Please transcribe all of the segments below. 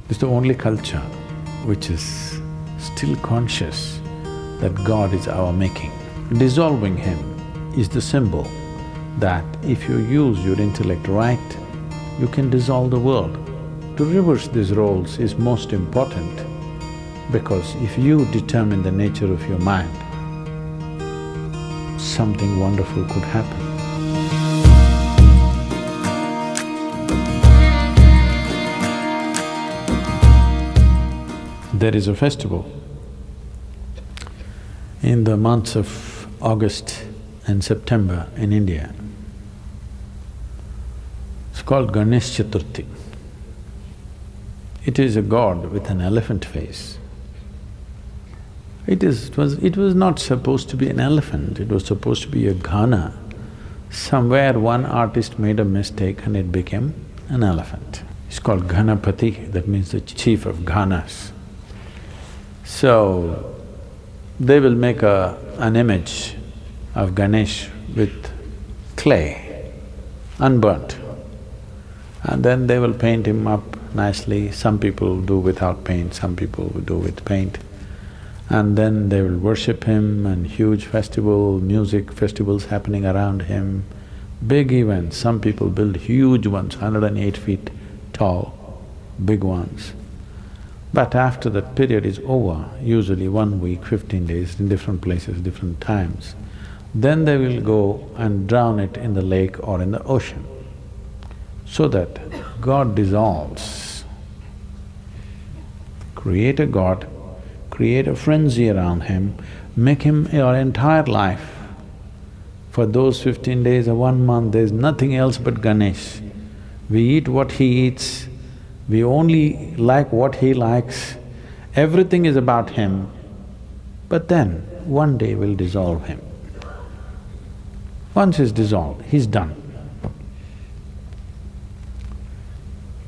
It's the only culture which is still conscious that God is our making. Dissolving Him is the symbol that if you use your intellect right, you can dissolve the world. To reverse these roles is most important because if you determine the nature of your mind, something wonderful could happen. There is a festival in the months of August and September in India. It's called Ganesh Chathurthi. It is a god with an elephant face. It was not supposed to be an elephant, it was supposed to be a ghana. Somewhere one artist made a mistake and it became an elephant. It's called Ganapati, that means the chief of ghanas. So, they will make an image of Ganesh with clay, unburnt, and then they will paint him up nicely. Some people do without paint, some people do with paint. And then they will worship him and huge festival, music festivals happening around him, big events. Some people build huge ones, 108 feet tall, big ones. But after that period is over, usually 1 week, 15 days, in different places, different times, then they will go and drown it in the lake or in the ocean, so that God dissolves. Create a god, create a frenzy around him, make him your entire life. For those 15 days or 1 month, there's nothing else but Ganesh. We eat what he eats, we only like what he likes, everything is about him, but then one day we'll dissolve him. Once he's dissolved, he's done.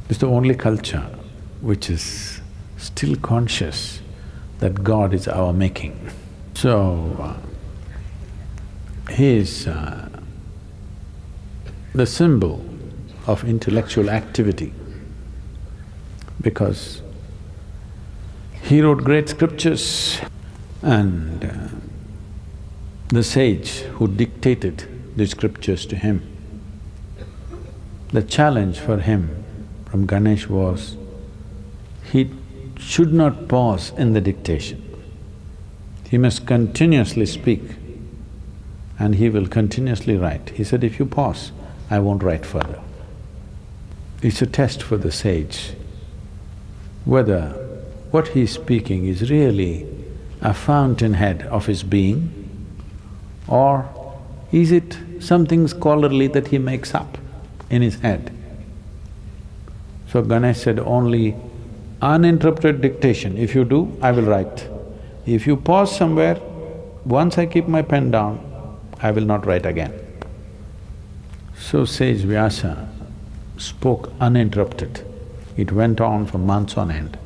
It's the only culture which is still conscious that God is our making. So, he is the symbol of intellectual activity because he wrote great scriptures and the sage who dictated the scriptures to him, the challenge for him from Ganesh was, he should not pause in the dictation. He must continuously speak and he will continuously write. He said, if you pause, I won't write further. It's a test for the sage, whether what he's speaking is really a fountainhead of his being or is it something scholarly that he makes up in his head. So Ganesh said, only uninterrupted dictation, if you do, I will write. If you pause somewhere, once I keep my pen down, I will not write again. So sage Vyasa spoke uninterrupted. It went on for months on end.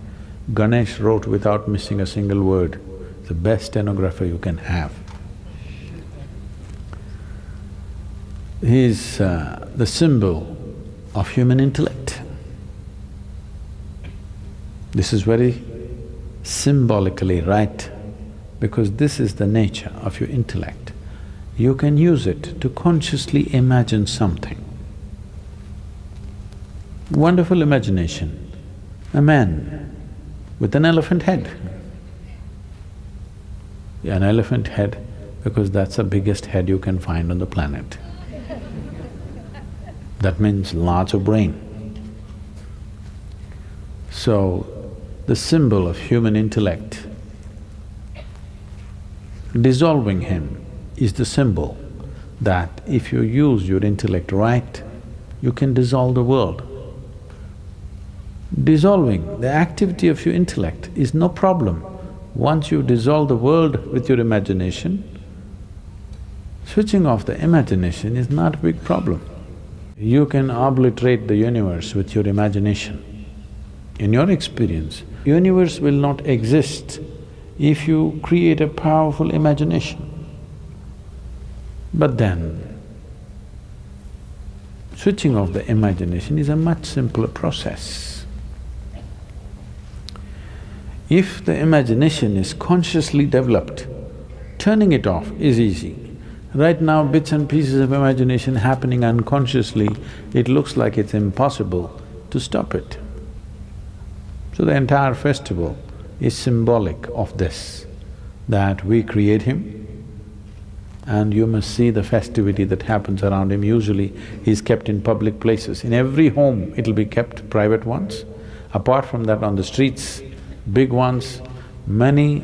Ganesh wrote without missing a single word, the best stenographer you can have. He is the symbol of human intellect. This is very symbolically right because this is the nature of your intellect. You can use it to consciously imagine something. Wonderful imagination, a man with an elephant head. An elephant head because that's the biggest head you can find on the planet. That means lots of brain. So, the symbol of human intellect, dissolving him is the symbol that if you use your intellect right, you can dissolve the world. Dissolving the activity of your intellect is no problem. Once you dissolve the world with your imagination, switching off the imagination is not a big problem. You can obliterate the universe with your imagination. In your experience, universe will not exist if you create a powerful imagination. But then, switching off the imagination is a much simpler process. If the imagination is consciously developed, turning it off is easy. Right now, bits and pieces of imagination happening unconsciously, it looks like it's impossible to stop it. So the entire festival is symbolic of this, that we create him and you must see the festivity that happens around him. Usually he's kept in public places. In every home it'll be kept, private ones. Apart from that, on the streets, big ones, many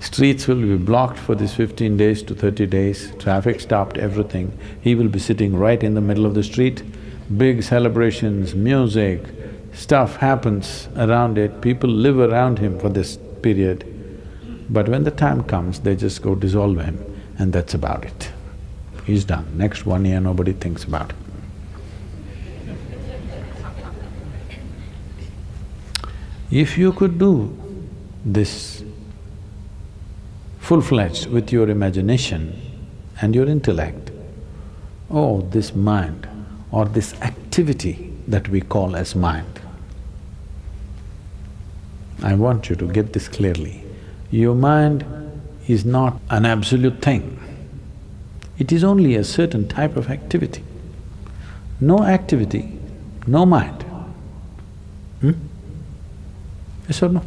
streets will be blocked for this 15 days to 30 days, traffic stopped, everything. He will be sitting right in the middle of the street, big celebrations, music, stuff happens around it, people live around him for this period. But when the time comes, they just go dissolve him and that's about it. He's done. Next 1 year, nobody thinks about it. If you could do this full-fledged with your imagination and your intellect, oh, this mind or this activity that we call as mind, I want you to get this clearly. Your mind is not an absolute thing. It is only a certain type of activity. No activity, no mind. Yes or no?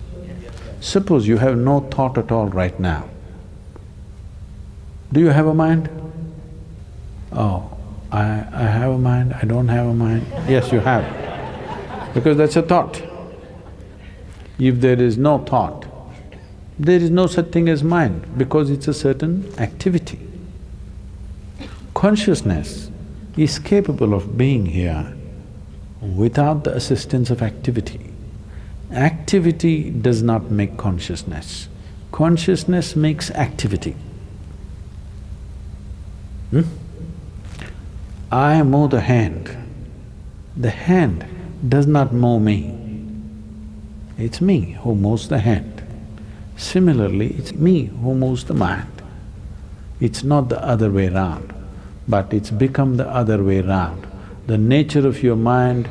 Suppose you have no thought at all right now. Do you have a mind? Oh, I have a mind, I don't have a mind. Yes, you have, because that's a thought. If there is no thought, there is no such thing as mind, because it's a certain activity. Consciousness is capable of being here without the assistance of activity. Activity does not make consciousness. Consciousness makes activity. I move the hand does not move me. It's me who moves the hand. Similarly, it's me who moves the mind. It's not the other way round, but it's become the other way round. The nature of your mind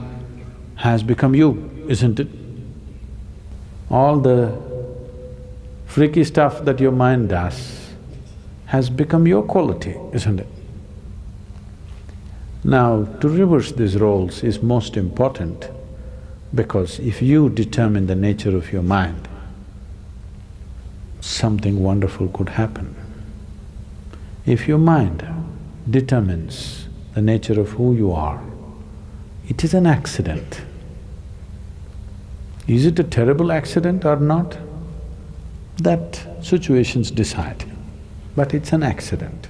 has become you, isn't it? All the freaky stuff that your mind does has become your quality, isn't it? Now, to reverse these roles is most important, because if you determine the nature of your mind, something wonderful could happen. If your mind determines the nature of who you are, it is an accident. Is it a terrible accident or not? That situations decide, but it's an accident.